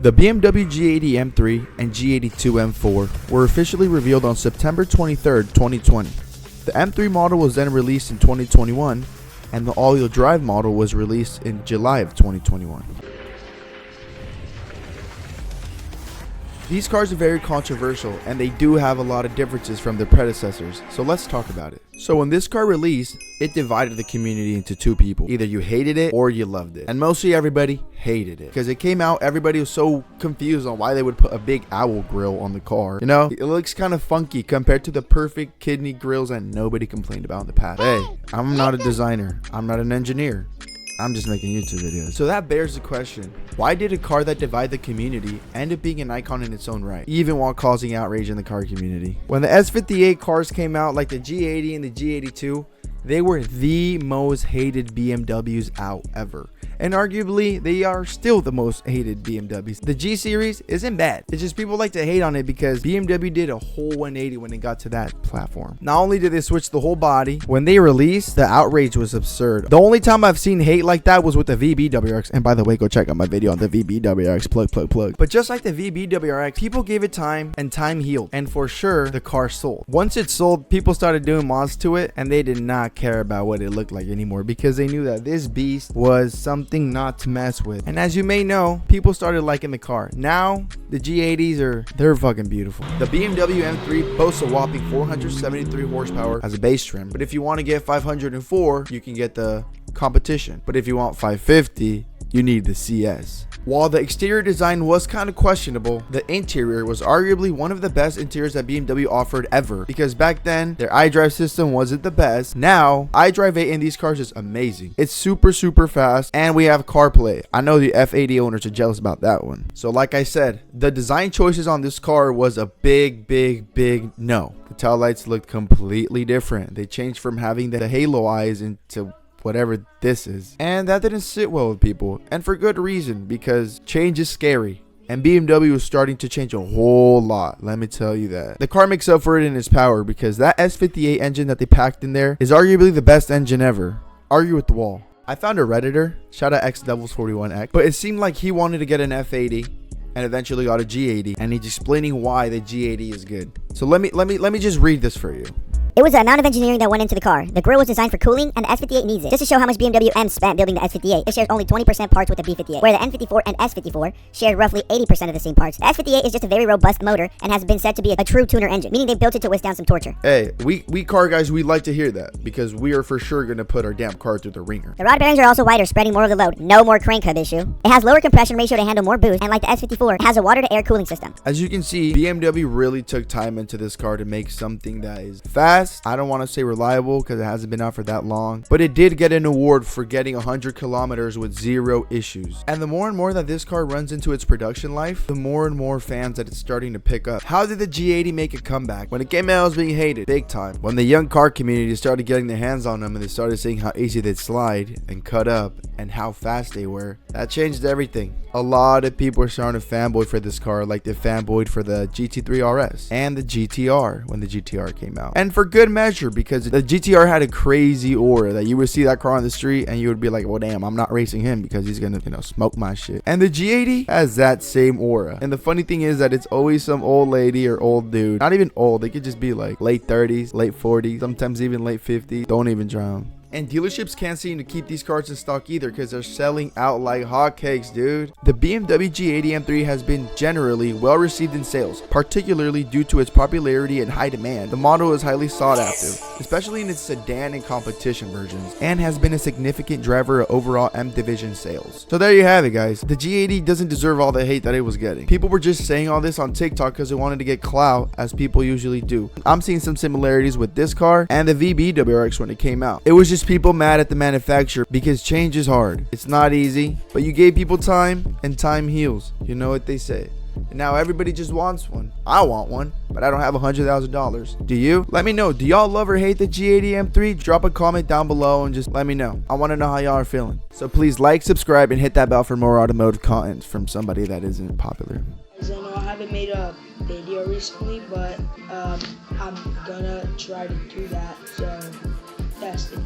The BMW G80 M3 and G82 M4 were officially revealed on September 23, 2020. The M3 model was then released in 2021, and the all-wheel drive model was released in July of 2021. These cars are very controversial, and they do have a lot of differences from their predecessors, so let's talk about it. So when this car released, it divided the community into two people. Either you hated it or you loved it. And mostly everybody hated it. Because it came out, everybody was so confused on why they would put a big owl grill on the car. You know, it looks kind of funky compared to the perfect kidney grills that nobody complained about in the past. Hey, I'm not a designer. I'm not an engineer. I'm just making YouTube videos. So that bears the question, why did a car that divided the community end up being an icon in its own right, even while causing outrage in the car community? When the S58 cars came out, like the G80 and the G82, they were the most hated BMWs out ever. And arguably, they are still the most hated BMWs. The G series isn't bad. It's just people like to hate on it because BMW did a whole 180 when it got to that platform. Not only did they switch the whole body, when they released, the outrage was absurd. The only time I've seen hate like that was with the VBWRX. And by the way, go check out my video on the VBWRX. Plug. But just like the VBWRX, people gave it time and time healed. And for sure, the car sold. Once it sold, people started doing mods to it and they did not care about what it looked like anymore because they knew that this beast was something not to mess with. And as you may know, people started liking the car. Now the G80s they're fucking beautiful. The BMW M3 boasts a whopping 473 horsepower as a base trim, but if you want to get 504, you can get the competition. But if you want 550, you need the CS. While the exterior design was kind of questionable, the interior was arguably one of the best interiors that BMW offered ever, because back then their iDrive system wasn't the best. Now iDrive 8 in these cars is amazing. It's super fast, and we have CarPlay. I know the F80 owners are jealous about that one. So like I said, the design choices on this car was a big no. The tail lights looked completely different. They changed from having the halo eyes into whatever this is, and that didn't sit well with people, and for good reason, because change is scary, and BMW is starting to change a whole lot. Let me tell you that. The car makes up for it in its power, because that S58 engine that they packed in there is arguably the best engine ever. Argue with the wall. I found a Redditor, shout out XDevils41X, but it seemed like he wanted to get an F80 and eventually got a G80, and he's explaining why the G80 is good. So let me just read this for you. It was the amount of engineering that went into the car. The grille was designed for cooling, and the S58 needs it. Just to show how much BMW M spent building the S58, it shares only 20% parts with the B58, where the N54 and S54 shared roughly 80% of the same parts. The S58 is just a very robust motor and has been said to be a true tuner engine, meaning they built it to withstand some torture. Hey, we car guys, we like to hear that, because we are for sure going to put our damn car through the ringer. The rod bearings are also wider, spreading more of the load. No more crank hub issue. It has lower compression ratio to handle more boost, and like the S54, it has a water-to-air cooling system. As you can see, BMW really took time into this car to make something that is fast. I don't want to say reliable because it hasn't been out for that long, but it did get an award for getting 100 kilometers with zero issues. And the more and more that this car runs into its production life, the more and more fans that it's starting to pick up. How did the G80 make a comeback? When it came out, it was being hated big time. When the young car community started getting their hands on them and they started seeing how easy they'd slide and cut up and how fast they were, that changed everything. A lot of people are starting to fanboy for this car like they fanboyed for the GT3 RS and the GTR when the GTR came out. And for good measure, because the GTR had a crazy aura that you would see that car on the street and you would be like, well, damn, I'm not racing him because he's gonna, smoke my shit. And the G80 has that same aura. And the funny thing is that it's always some old lady or old dude, not even old, they could just be like late 30s, late 40s, sometimes even late 50s. Don't even drown. And dealerships can't seem to keep these cars in stock either because they're selling out like hotcakes, dude. The BMW G80 M3 has been generally well received in sales, particularly due to its popularity and high demand. The model is highly sought after, especially in its sedan and competition versions, and has been a significant driver of overall M division sales. So there you have it, guys. The G80 doesn't deserve all the hate that it was getting. People were just saying all this on TikTok because they wanted to get clout, as people usually do. I'm seeing some similarities with this car and the VBWRX when it came out. It was just people mad at the manufacturer because change is hard. It's not easy, but you gave people time and time heals. You know what they say. And now everybody just wants one. I want one, but I don't have $100,000. Do you? Let me know. Do y'all love or hate the G80 M3? Drop a comment down below and just let me know. I want to know how y'all are feeling. So please like, subscribe, and hit that bell for more automotive content from somebody that isn't popular. I know I haven't made a video recently, but I'm gonna try to do that. So, that's it.